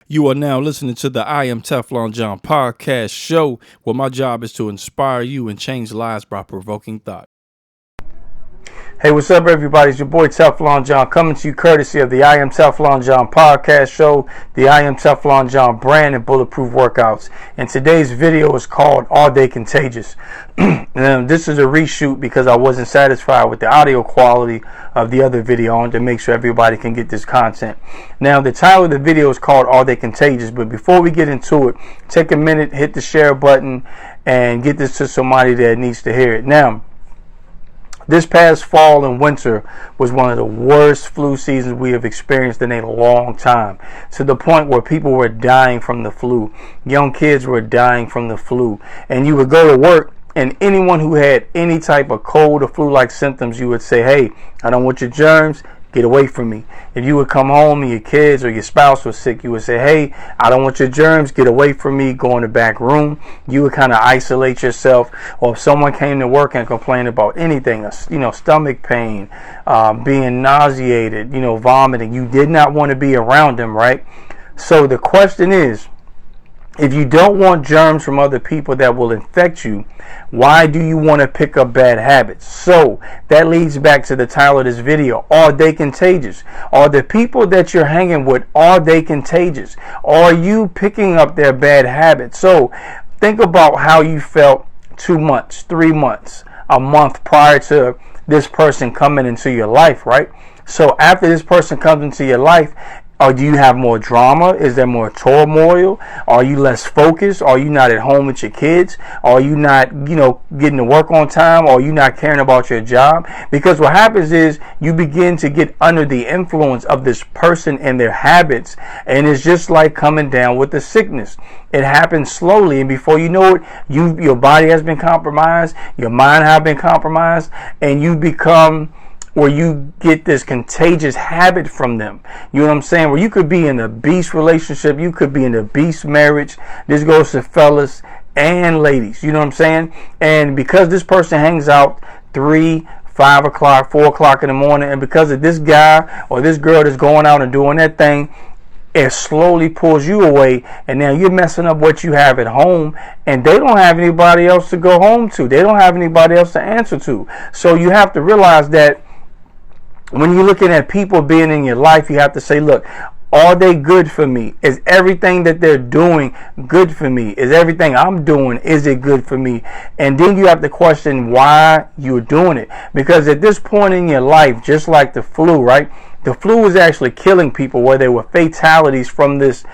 You are now listening to the I Am Teflon John podcast show, where my job is to inspire you and change lives by provoking thought. Hey, what's up, everybody? It's your boy Teflon John coming to you courtesy of the I Am Teflon John podcast show, the I Am Teflon John brand and bulletproof workouts. And today's video is called Are They Contagious? Now, this is a reshoot because I wasn't satisfied with the audio quality of the other video. I wanted to make sure everybody can get this content. Now, the title of the video is called Are They Contagious? But before we get into it, take a minute, hit the share button, and get this to somebody that needs to hear it. Now, this past fall and winter was one of the worst flu seasons we have experienced in a long time, to the point where people were dying from the flu. Young kids were dying from the flu. And you would go to work, and anyone who had any type of cold or flu-like symptoms, you would say, hey, I don't want your germs. Get away from me. If you would come home and your kids or your spouse was sick, you would say, hey, I don't want your germs. Get away from me. Go in the back room. You would kind of isolate yourself. Or if someone came to work and complained about anything, stomach pain, being nauseated, vomiting, you did not want to be around them, right? So the question is, if you don't want germs from other people that will infect you, why do you want to pick up bad habits? So that leads back to the title of this video. Are they contagious? Are the people that you're hanging with, are they contagious? Are you picking up their bad habits? So think about how you felt 2 months, 3 months, a month prior to this person coming into your life, right? So after this person comes into your life, or do you have more drama? Is there more turmoil? Are you less focused? Are you not at home with your kids? Are you not, getting to work on time? Or are you not caring about your job? Because what happens is you begin to get under the influence of this person and their habits. And it's just like coming down with the sickness. It happens slowly, and before you know it, your body has been compromised, your mind has been compromised, and you become where you get this contagious habit from them. You know what I'm saying? Where you could be in a beast relationship, you could be in a beast marriage. This goes to fellas and ladies. You know what I'm saying? And because this person hangs out 3, 5 o'clock, 4 o'clock in the morning, and because of this guy or this girl that's going out and doing that thing, it slowly pulls you away, and now you're messing up what you have at home, and they don't have anybody else to go home to. They don't have anybody else to answer to. So you have to realize that when you're looking at people being in your life, you have to say, look, are they good for me? Is everything that they're doing good for me? Is everything I'm doing, is it good for me? And then you have to question why you're doing it. Because at this point in your life, just like the flu, right? The flu was actually killing people, where there were fatalities from this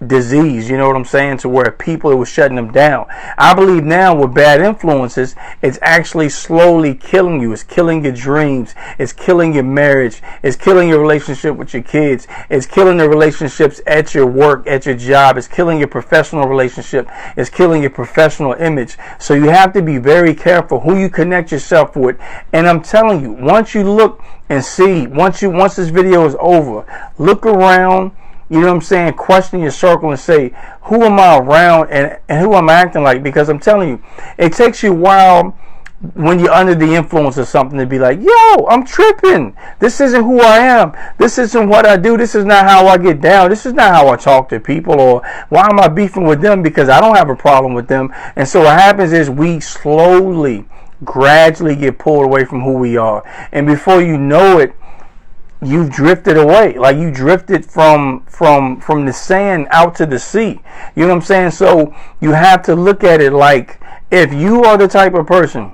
disease, you know what I'm saying, to where people, it was shutting them down. I believe now with bad influences, it's actually slowly killing you. It's killing your dreams. It's killing your marriage. It's killing your relationship with your kids. It's killing the relationships at your work, at your job. It's killing your professional relationship. It's killing your professional image. So you have to be very careful who you connect yourself with. And I'm telling you, once you look and see, once this video is over, look around. You know what I'm saying? Question your circle and say, who am I around and who am I acting like? Because I'm telling you, it takes you a while when you're under the influence of something to be like, yo, I'm tripping. This isn't who I am. This isn't what I do. This is not how I get down. This is not how I talk to people. Or why am I beefing with them? Because I don't have a problem with them. And so what happens is we slowly, gradually get pulled away from who we are. And before you know it, you've drifted away. Like you drifted from the sand out to the sea. You know what I'm saying? So you have to look at it like, if you are the type of person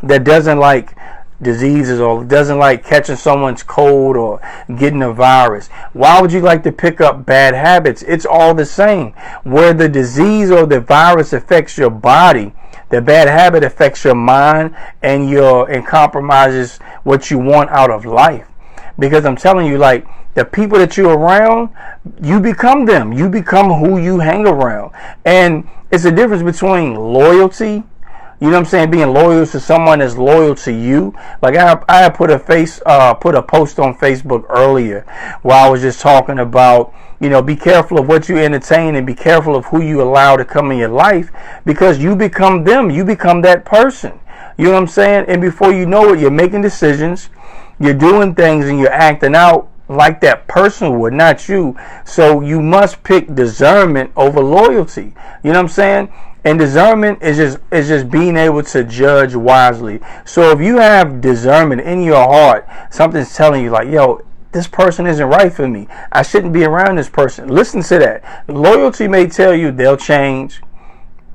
that doesn't like diseases or doesn't like catching someone's cold or getting a virus, why would you like to pick up bad habits? It's all the same. Where the disease or the virus affects your body, the bad habit affects your mind and compromises what you want out of life. Because I'm telling you, like, the people that you're around, you become them. You become who you hang around. And it's a difference between loyalty, you know what I'm saying, being loyal to someone that's loyal to you. Like I put a post on Facebook earlier where I was just talking about, be careful of what you entertain and be careful of who you allow to come in your life, because you become them. You become that person. You know what I'm saying? And before you know it, you're making decisions. You're doing things and you're acting out like that person would, not you. So you must pick discernment over loyalty. You know what I'm saying? And discernment is just being able to judge wisely. So if you have discernment in your heart, something's telling you like, yo, this person isn't right for me. I shouldn't be around this person. Listen to that. Loyalty may tell you they'll change.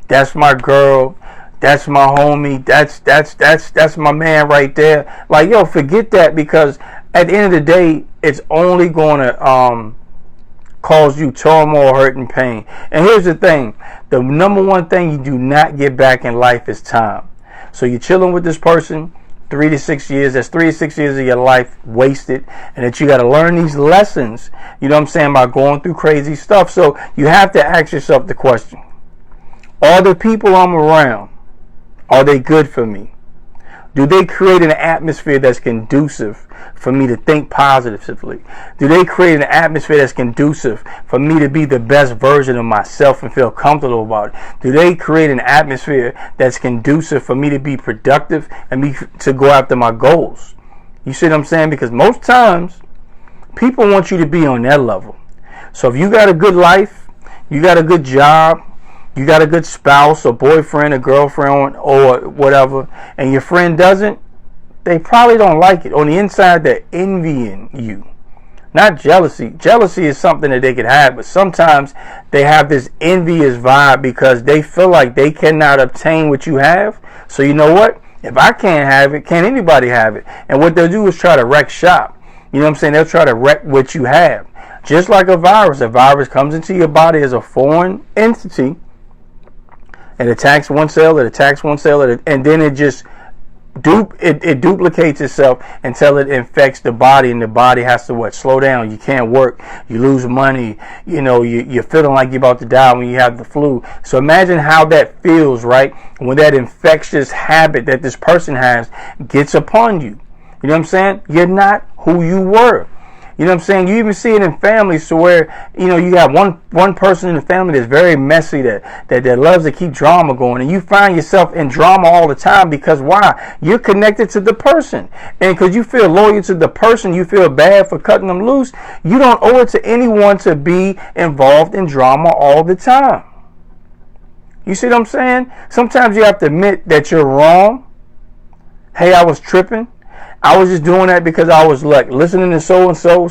That's my girl. That's my homie. That's my man right there. Like, yo, forget that, because at the end of the day, it's only going to cause you turmoil, hurt, and pain. And here's the thing. The number one thing you do not get back in life is time. So you're chilling with this person 3 to 6 years. That's 3 to 6 years of your life wasted. And that you got to learn these lessons, you know what I'm saying, by going through crazy stuff. So you have to ask yourself the question. Are the people I'm around, are they good for me? Do they create an atmosphere that's conducive for me to think positively? Do they create an atmosphere that's conducive for me to be the best version of myself and feel comfortable about it? Do they create an atmosphere that's conducive for me to be productive and me to go after my goals? You see what I'm saying? Because most times, people want you to be on their level. So if you got a good life, you got a good job, you got a good spouse or boyfriend or girlfriend or whatever, and your friend doesn't, they probably don't like it. On the inside, they're envying you. Not jealousy. Jealousy is something that they could have, but sometimes they have this envious vibe because they feel like they cannot obtain what you have. So you know what? If I can't have it, can't anybody have it? And what they'll do is try to wreck shop. You know what I'm saying? They'll try to wreck what you have. Just like a virus. A virus comes into your body as a foreign entity. It attacks one cell, and then it just it duplicates itself until it infects the body, and the body has to slow down. You can't work, you lose money, you're feeling like you're about to die when you have the flu. So imagine how that feels, right? When that infectious habit that this person has gets upon you. You know what I'm saying? You're not who you were. You know what I'm saying? You even see it in families to where, you got one person in the family that's very messy, that loves to keep drama going. And you find yourself in drama all the time because why? You're connected to the person. And because you feel loyal to the person, you feel bad for cutting them loose. You don't owe it to anyone to be involved in drama all the time. You see what I'm saying? Sometimes you have to admit that you're wrong. Hey, I was tripping. I was just doing that because I was like listening to so-and-so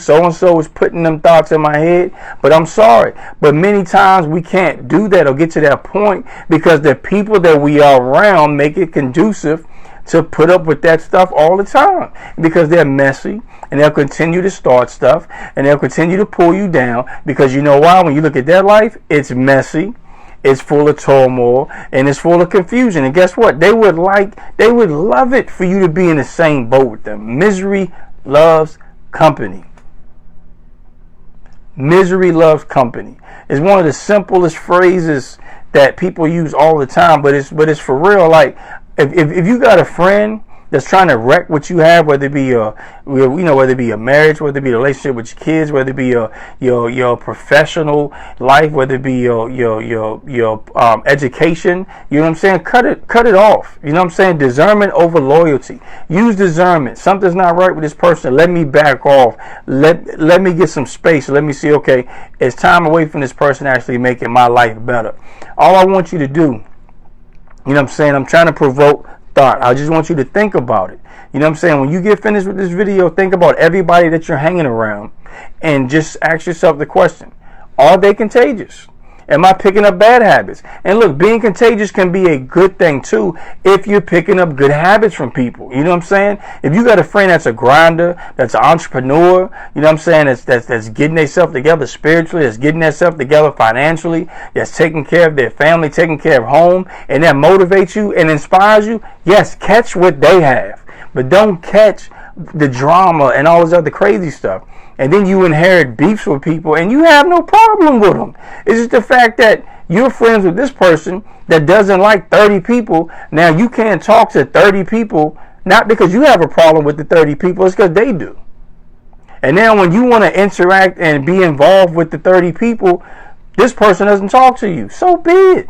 was putting them thoughts in my head, but I'm sorry. But many times we can't do that or get to that point because the people that we are around make it conducive to put up with that stuff all the time because they're messy and they'll continue to start stuff and they'll continue to pull you down because you know why? When you look at their life, it's messy. It's full of turmoil and it's full of confusion. And guess what? They would love it for you to be in the same boat with them. Misery loves company. Misery loves company. It's one of the simplest phrases that people use all the time, but it's for real. Like if you got a friend that's trying to wreck what you have, whether it be whether it be a marriage, whether it be a relationship with your kids, whether it be your professional life, whether it be your education, you know what I'm saying? Cut it off. You know what I'm saying? Discernment over loyalty. Use discernment. Something's not right with this person. Let me back off. Let me get some space. Let me see, okay, it's time away from this person actually making my life better. All I want you to do, you know what I'm saying? I'm trying to provoke thought. I just want you to think about it. You know what I'm saying? When you get finished with this video, think about everybody that you're hanging around and just ask yourself the question, are they contagious? Am I picking up bad habits? And look, being contagious can be a good thing too if you're picking up good habits from people. You know what I'm saying? If you got a friend that's a grinder, that's an entrepreneur, you know what I'm saying, that's getting themselves together spiritually, that's getting themselves together financially, that's taking care of their family, taking care of home, and that motivates you and inspires you, yes, catch what they have. But don't catch the drama and all this other crazy stuff. And then you inherit beefs with people and you have no problem with them. It's just the fact that you're friends with this person that doesn't like 30 people. Now you can't talk to 30 people, not because you have a problem with the 30 people, it's because they do. And now when you want to interact and be involved with the 30 people, this person doesn't talk to you. So be it.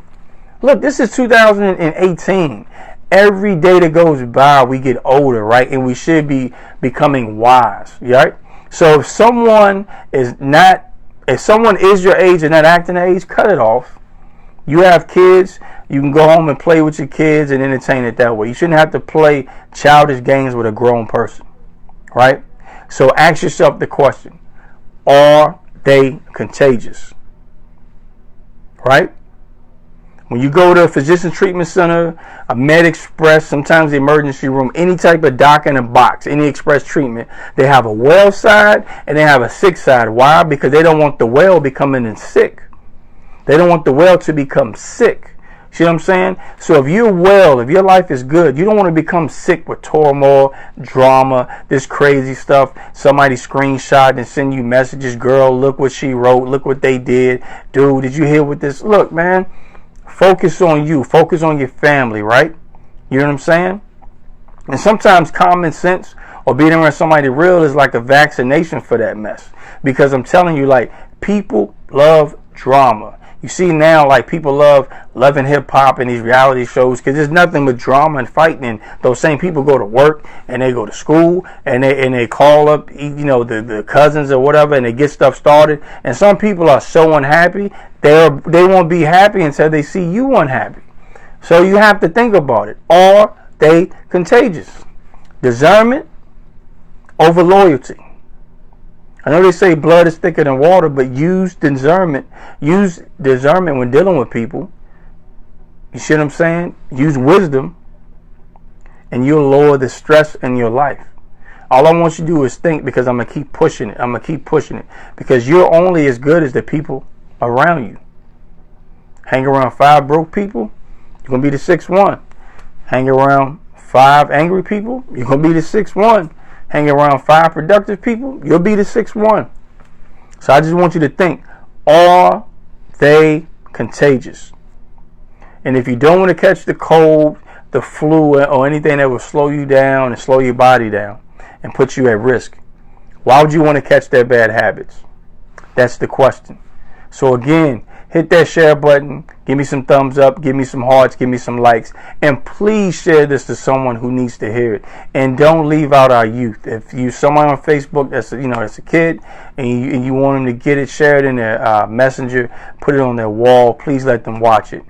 Look, this is 2018. Every day that goes by, we get older, right? And we should be becoming wise, right? So if someone is your age and not acting their age, cut it off. You have kids, you can go home and play with your kids and entertain it that way. You shouldn't have to play childish games with a grown person, right? So ask yourself the question, are they contagious? Right? When you go to a physician treatment center, a med express, sometimes the emergency room, any type of doc in a box, any express treatment, they have a well side and they have a sick side. Why? Because they don't want the well becoming sick. They don't want the well to become sick. See what I'm saying? So if you're well, if your life is good, you don't want to become sick with turmoil, drama, this crazy stuff. Somebody screenshot and send you messages. Girl, look what she wrote. Look what they did. Dude, did you hear what this? Look, man, focus on you. Focus on your family, right? You know what I'm saying? And sometimes common sense or being around somebody real is like a vaccination for that mess. Because I'm telling you, like, people love drama. You see now, like, people loving hip hop and these reality shows because there's nothing but drama and fighting. And those same people go to work and they go to school and they call up, the cousins or whatever, and they get stuff started. And some people are so unhappy they won't be happy until they see you unhappy. So you have to think about it. Are they contagious? Discernment over loyalty. I know they say blood is thicker than water, but use discernment. Use discernment when dealing with people. You see what I'm saying? Use wisdom, and you'll lower the stress in your life. All I want you to do is think, because I'm going to keep pushing it. I'm going to keep pushing it. Because you're only as good as the people around you. Hang around 5 broke people, you're going to be the 6th one. Hang around 5 angry people, you're going to be the 6th one. Hang around 5 productive people, you'll be the 6th one. So I just want you to think, are they contagious? And if you don't want to catch the cold, the flu, or anything that will slow you down and slow your body down and put you at risk, why would you want to catch their bad habits? That's the question. So again, hit that share button, give me some thumbs up, give me some hearts, give me some likes, and please share this to someone who needs to hear it. And don't leave out our youth. If you someone on Facebook that's a kid and you want them to get it, share it in their messenger, put it on their wall, please let them watch it.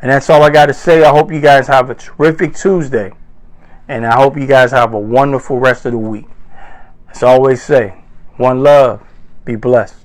And that's all I got to say. I hope you guys have a terrific Tuesday, and I hope you guys have a wonderful rest of the week. As I always say, one love, be blessed.